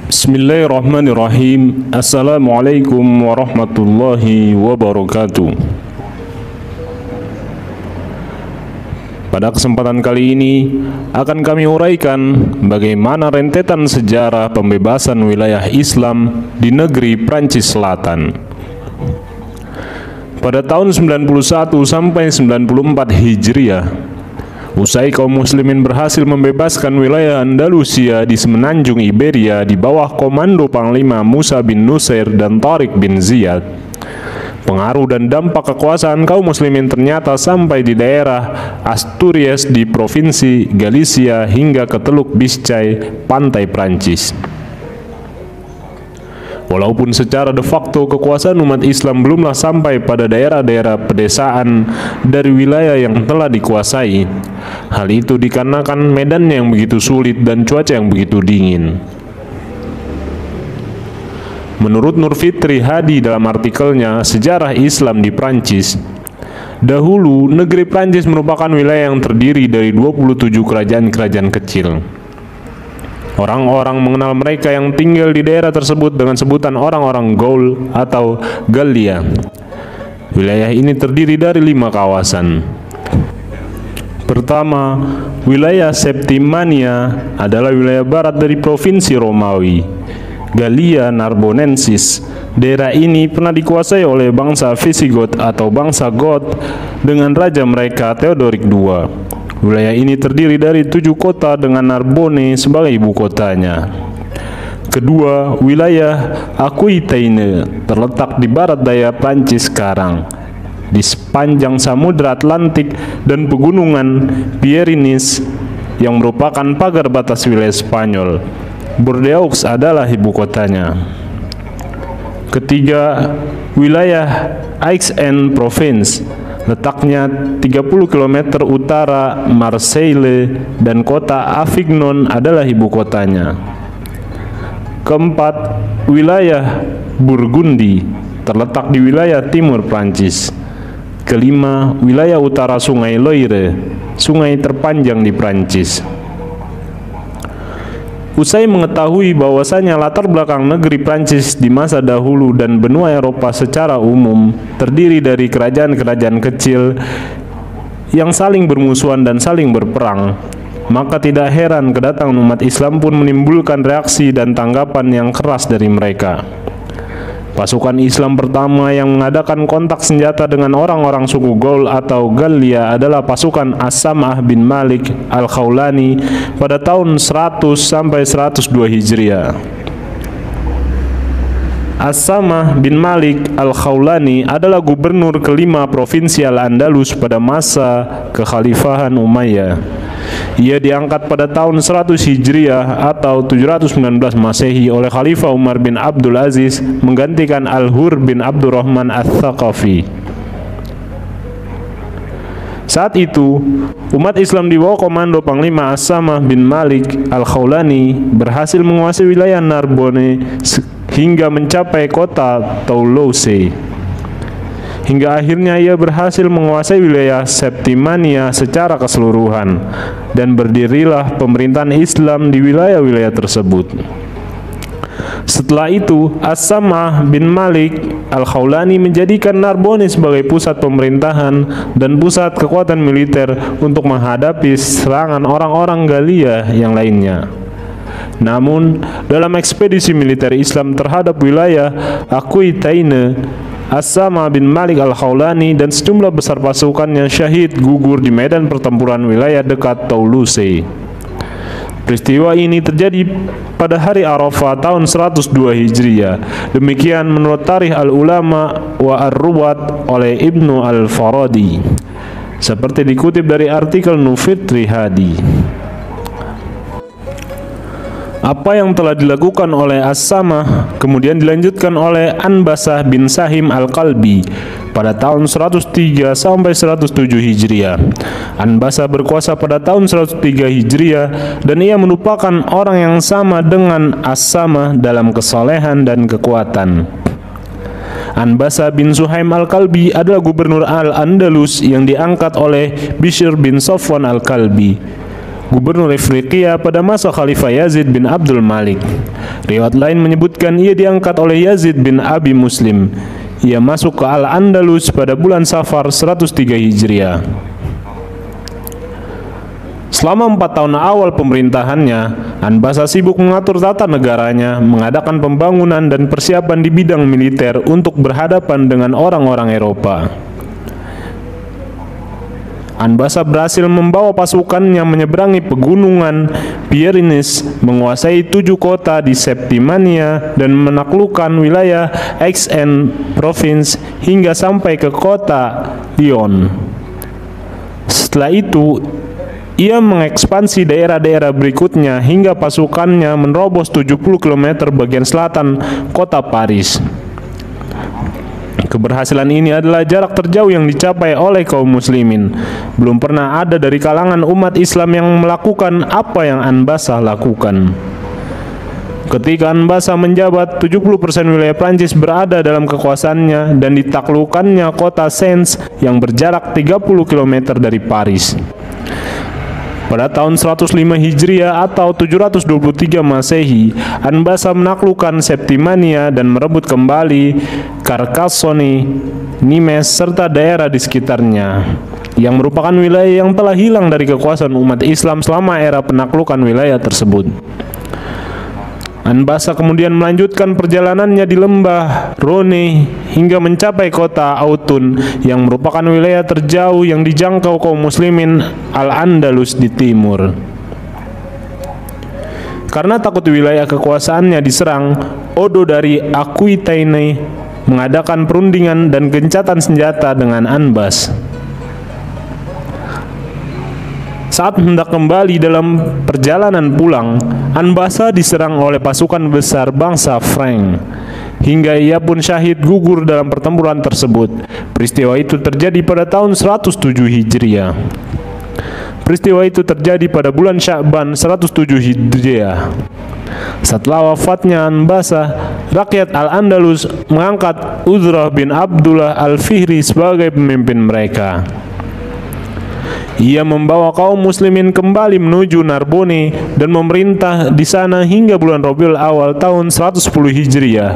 Bismillahirrahmanirrahim. Assalamualaikum warahmatullahi wabarakatuh. Pada kesempatan kali ini akan kami uraikan bagaimana rentetan sejarah pembebasan wilayah Islam di negeri Prancis Selatan. Pada tahun 91 sampai 94 Hijriah, usai kaum muslimin berhasil membebaskan wilayah Andalusia di semenanjung Iberia di bawah komando Panglima Musa bin Nusair dan Tariq bin Ziyad, pengaruh dan dampak kekuasaan kaum muslimin ternyata sampai di daerah Asturias di provinsi Galicia hingga ke Teluk Biscay, pantai Prancis. Walaupun secara de facto kekuasaan umat Islam belumlah sampai pada daerah-daerah pedesaan dari wilayah yang telah dikuasai. Hal itu dikarenakan medannya yang begitu sulit dan cuaca yang begitu dingin. Menurut Nur Fitri Hadi dalam artikelnya Sejarah Islam di Prancis, dahulu negeri Prancis merupakan wilayah yang terdiri dari 27 kerajaan-kerajaan kecil. Orang-orang mengenal mereka yang tinggal di daerah tersebut dengan sebutan orang-orang Gaul atau Gallia. Wilayah ini terdiri dari 5 kawasan. Pertama, wilayah Septimania adalah wilayah barat dari provinsi Romawi, Gallia Narbonensis. Daerah ini pernah dikuasai oleh bangsa Visigoth atau bangsa Goth dengan raja mereka Theodoric II. Wilayah ini terdiri dari 7 kota dengan Narbonne sebagai ibu kotanya. Kedua, wilayah Aquitaine terletak di barat daya Prancis sekarang, di sepanjang Samudra Atlantik dan pegunungan Pyrenees yang merupakan pagar batas wilayah Spanyol. Bordeaux adalah ibu kotanya. Ketiga, wilayah Aix-en-Provence letaknya 30 km utara Marseille dan kota Avignon adalah ibu kotanya. Keempat, wilayah Burgundi terletak di wilayah timur Prancis. Kelima, wilayah utara Sungai Loire, sungai terpanjang di Prancis. Usai mengetahui bahwasanya latar belakang negeri Prancis di masa dahulu dan benua Eropa secara umum terdiri dari kerajaan-kerajaan kecil yang saling bermusuhan dan saling berperang, maka tidak heran kedatangan umat Islam pun menimbulkan reaksi dan tanggapan yang keras dari mereka. Pasukan Islam pertama yang mengadakan kontak senjata dengan orang-orang suku Gaul atau Gallia adalah pasukan As-Sam'ah bin Malik Al-Khawlani pada tahun 100 sampai 102 Hijriah. As-Sam'ah bin Malik Al-Khawlani adalah gubernur kelima provinsi Al-Andalus pada masa kekhalifahan Umayyah. Ia diangkat pada tahun 100 Hijriah atau 719 Masehi oleh Khalifah Umar bin Abdul Aziz menggantikan Al-Hur bin Abdurrahman Ats-Tsaqafi. Saat itu, umat Islam di bawah komando Panglima As-Sam'ah bin Malik Al-Khawlani berhasil menguasai wilayah Narbonne hingga mencapai kota Toulouse. Hingga akhirnya ia berhasil menguasai wilayah Septimania secara keseluruhan dan berdirilah pemerintahan Islam di wilayah-wilayah tersebut. Setelah itu, As-Sam'ah bin Malik Al-Khawlani menjadikan Narbonne sebagai pusat pemerintahan dan pusat kekuatan militer untuk menghadapi serangan orang-orang Gallia yang lainnya. Namun, dalam ekspedisi militer Islam terhadap wilayah Aquitaine, As-Sam'ah bin Malik Al-Khawlani dan sejumlah besar pasukannya syahid gugur di medan pertempuran wilayah dekat Toulouse. Peristiwa ini terjadi pada hari Arafah tahun 102 Hijriah. Demikian menurut Tarikh Al-Ulama wa Ar-Ruwat oleh Ibnu Al-Faradi, seperti dikutip dari artikel Nur Fitri Hadi. Apa yang telah dilakukan oleh As-Sam'ah kemudian dilanjutkan oleh Anbasah bin Sahim Al-Qalbi pada tahun 103 sampai 107 Hijriah. Anbasah berkuasa pada tahun 103 Hijriah dan ia merupakan orang yang sama dengan As-Sam'ah dalam kesolehan dan kekuatan. Anbasah bin Suhaim Al-Qalbi adalah gubernur Al-Andalus yang diangkat oleh Bishr bin Safwan Al-Qalbi, gubernur Afriqiya pada masa Khalifah Yazid bin Abdul Malik. Riwayat lain menyebutkan ia diangkat oleh Yazid bin Abi Muslim. Ia masuk ke Al-Andalus pada bulan Safar 103 Hijriah. Selama 4 tahun awal pemerintahannya, Anbasa sibuk mengatur tata negaranya, mengadakan pembangunan dan persiapan di bidang militer untuk berhadapan dengan orang-orang Eropa. Anbasa berhasil membawa pasukannya menyeberangi pegunungan Pyrenees, menguasai 7 kota di Septimania dan menaklukkan wilayah Aix-en-Provence hingga sampai ke kota Lyon. Setelah itu, ia mengekspansi daerah-daerah berikutnya hingga pasukannya menerobos 70 km bagian selatan kota Paris. Keberhasilan ini adalah jarak terjauh yang dicapai oleh kaum muslimin. Belum pernah ada dari kalangan umat Islam yang melakukan apa yang Anbasa lakukan. Ketika Anbasa menjabat, 70% wilayah Prancis berada dalam kekuasaannya dan ditaklukkannya kota Sens yang berjarak 30 km dari Paris. Pada tahun 105 Hijriah atau 723 Masehi, Anbasa menaklukkan Septimania dan merebut kembali Carcassonne, Nimes, serta daerah di sekitarnya, yang merupakan wilayah yang telah hilang dari kekuasaan umat Islam selama era penaklukan wilayah tersebut. Anbasa kemudian melanjutkan perjalanannya di lembah Rhône hingga mencapai kota Autun yang merupakan wilayah terjauh yang dijangkau kaum muslimin Al-Andalus di timur. Karena takut wilayah kekuasaannya diserang, Odo dari Aquitaine mengadakan perundingan dan gencatan senjata dengan Anbas. Saat hendak kembali dalam perjalanan pulang, Anbasa diserang oleh pasukan besar bangsa Frank, hingga ia pun syahid gugur dalam pertempuran tersebut. Peristiwa itu terjadi pada tahun 107 Hijriah. Peristiwa itu terjadi pada bulan Sya'ban 107 Hijriah. Setelah wafatnya Anbasa, rakyat Al-Andalus mengangkat Uzrah bin Abdullah Al-Fihri sebagai pemimpin mereka. Ia membawa kaum muslimin kembali menuju Narbonne dan memerintah di sana hingga bulan Rabiul Awal tahun 110 Hijriah.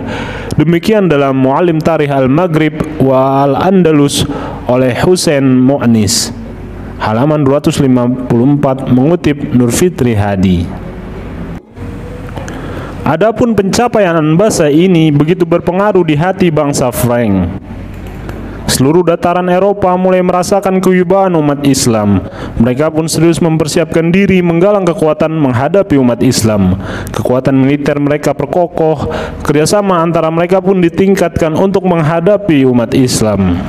Demikian dalam Mu'allim Tarikh Al-Maghrib wa Al-Andalus oleh Husain Mu'nis, halaman 254, mengutip Nur Fitri Hadi. Adapun pencapaian Anbasa ini begitu berpengaruh di hati bangsa Frank. Seluruh dataran Eropa mulai merasakan kewibawaan umat Islam. Mereka pun serius mempersiapkan diri menggalang kekuatan menghadapi umat Islam. Kekuatan militer mereka perkokoh, kerjasama antara mereka pun ditingkatkan untuk menghadapi umat Islam.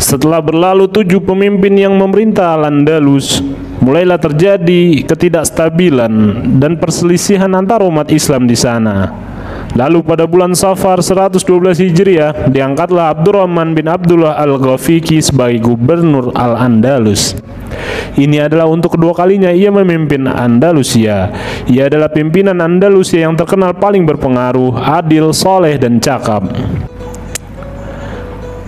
Setelah berlalu 7 pemimpin yang memerintah Al-Andalus, mulailah terjadi ketidakstabilan dan perselisihan antara umat Islam di sana. Lalu pada bulan Safar 112 Hijriah diangkatlah Abdurrahman bin Abdullah Al-Ghafiqi sebagai gubernur Al-Andalus. Ini adalah untuk kedua kalinya ia memimpin Andalusia. Ia adalah pimpinan Andalusia yang terkenal paling berpengaruh, adil, soleh, dan cakap.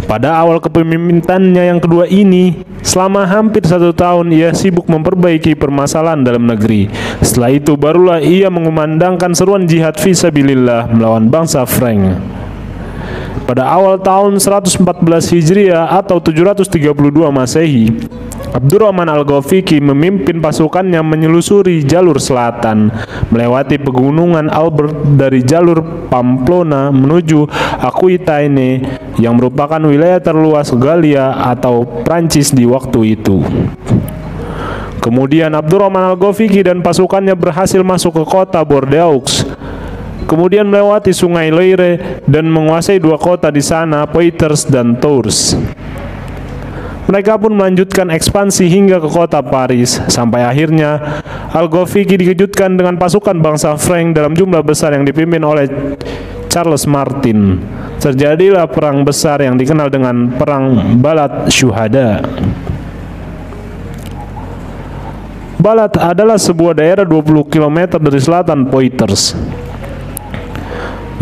Pada awal kepemimpinannya yang kedua ini, selama hampir 1 tahun ia sibuk memperbaiki permasalahan dalam negeri. Setelah itu barulah ia mengumandangkan seruan jihad fisabilillah melawan bangsa Frank. Pada awal tahun 114 Hijriah atau 732 Masehi, Abdurrahman Al-Ghafiqi memimpin pasukannya menyelusuri jalur selatan, melewati pegunungan Albert dari jalur Pamplona menuju Aquitaine yang merupakan wilayah terluas Galia atau Prancis di waktu itu. Kemudian Abdurrahman Al-Ghafiqi dan pasukannya berhasil masuk ke kota Bordeaux, kemudian melewati sungai Loire dan menguasai 2 kota di sana, Poitiers dan Tours. Mereka pun melanjutkan ekspansi hingga ke kota Paris, sampai akhirnya Al-Ghafiqi dikejutkan dengan pasukan bangsa Frank dalam jumlah besar yang dipimpin oleh Charles Martin. Terjadilah perang besar yang dikenal dengan Perang Balat Syuhada. Balat adalah sebuah daerah 20 km dari selatan Poitiers,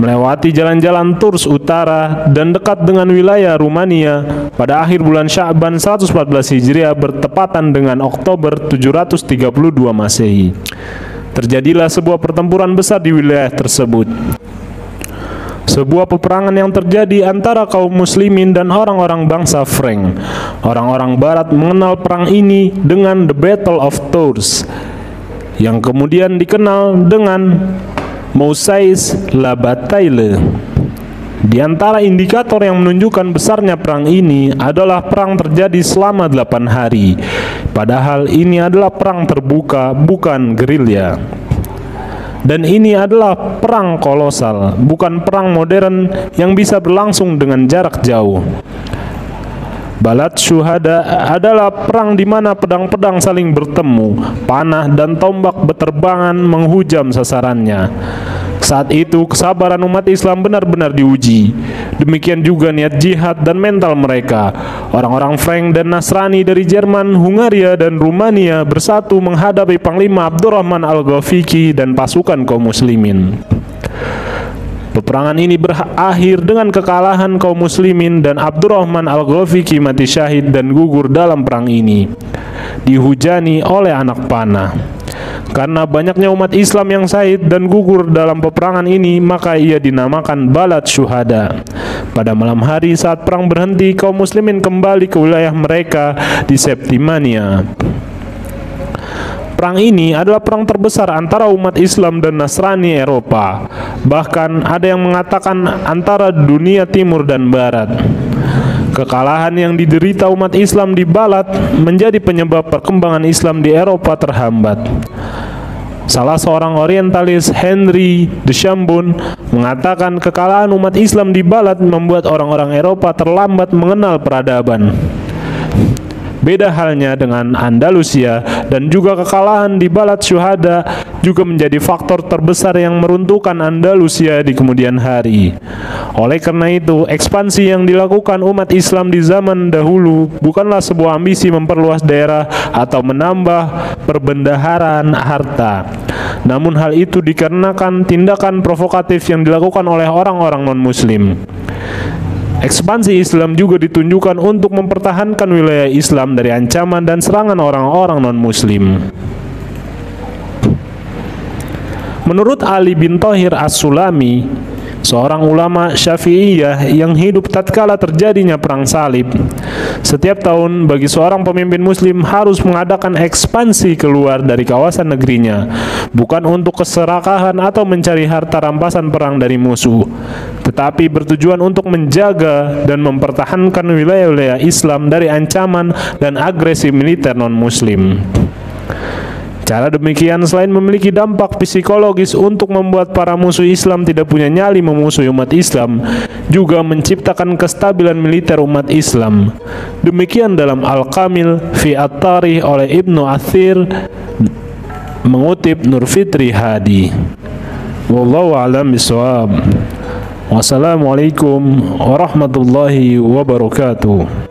melewati jalan-jalan Tours utara dan dekat dengan wilayah Rumania. Pada akhir bulan Sya'ban 114 Hijriah bertepatan dengan Oktober 732 Masehi. terjadilah sebuah pertempuran besar di wilayah tersebut. Sebuah peperangan yang terjadi antara kaum muslimin dan orang-orang bangsa Frank. Orang-orang barat mengenal perang ini dengan The Battle of Tours, yang kemudian dikenal dengan Mausaise la Bataille. Di antara indikator yang menunjukkan besarnya perang ini adalah perang terjadi selama 8 hari. Padahal ini adalah perang terbuka, bukan gerilya. Dan ini adalah perang kolosal, bukan perang modern yang bisa berlangsung dengan jarak jauh. Balad Syuhada adalah perang di mana pedang-pedang saling bertemu, panah dan tombak berterbangan menghujam sasarannya. Saat itu kesabaran umat Islam benar-benar diuji. Demikian juga niat jihad dan mental mereka. Orang-orang Frank dan Nasrani dari Jerman, Hungaria, dan Rumania bersatu menghadapi Panglima Abdurrahman Al-Ghafiqi dan pasukan kaum muslimin. Peperangan ini berakhir dengan kekalahan kaum muslimin dan Abdurrahman Al-Ghafiqi mati syahid dan gugur dalam perang ini, dihujani oleh anak panah. Karena banyaknya umat Islam yang syahid dan gugur dalam peperangan ini, maka ia dinamakan Balad Syuhada. Pada malam hari saat perang berhenti, kaum muslimin kembali ke wilayah mereka di Septimania. Perang ini adalah perang terbesar antara umat Islam dan Nasrani Eropa. Bahkan ada yang mengatakan antara dunia timur dan barat. Kekalahan yang diderita umat Islam di Balad menjadi penyebab perkembangan Islam di Eropa terhambat. Salah seorang orientalis, Henry de Chambon, mengatakan kekalahan umat Islam di Balad membuat orang-orang Eropa terlambat mengenal peradaban. Beda halnya dengan Andalusia, dan juga kekalahan di Balad Syuhada juga menjadi faktor terbesar yang meruntuhkan Andalusia di kemudian hari. Oleh karena itu, ekspansi yang dilakukan umat Islam di zaman dahulu bukanlah sebuah ambisi memperluas daerah atau menambah perbendaharaan harta. Namun hal itu dikarenakan tindakan provokatif yang dilakukan oleh orang-orang non-muslim. Ekspansi Islam juga ditunjukkan untuk mempertahankan wilayah Islam dari ancaman dan serangan orang-orang non-muslim. Menurut Ali bin Thohir As-Sulami, seorang ulama Syafi'iyah yang hidup tatkala terjadinya perang salib, setiap tahun bagi seorang pemimpin muslim harus mengadakan ekspansi keluar dari kawasan negerinya, bukan untuk keserakahan atau mencari harta rampasan perang dari musuh, tetapi bertujuan untuk menjaga dan mempertahankan wilayah-wilayah Islam dari ancaman dan agresi militer non-muslim. Cara demikian selain memiliki dampak psikologis untuk membuat para musuh Islam tidak punya nyali memusuhi umat Islam, juga menciptakan kestabilan militer umat Islam. Demikian dalam Al-Kamil fi At-Tarikh oleh Ibnu Athir mengutip Nur Fitri Hadi. Wallahu a'lam bishawab. Wassalamualaikum warahmatullahi wabarakatuh.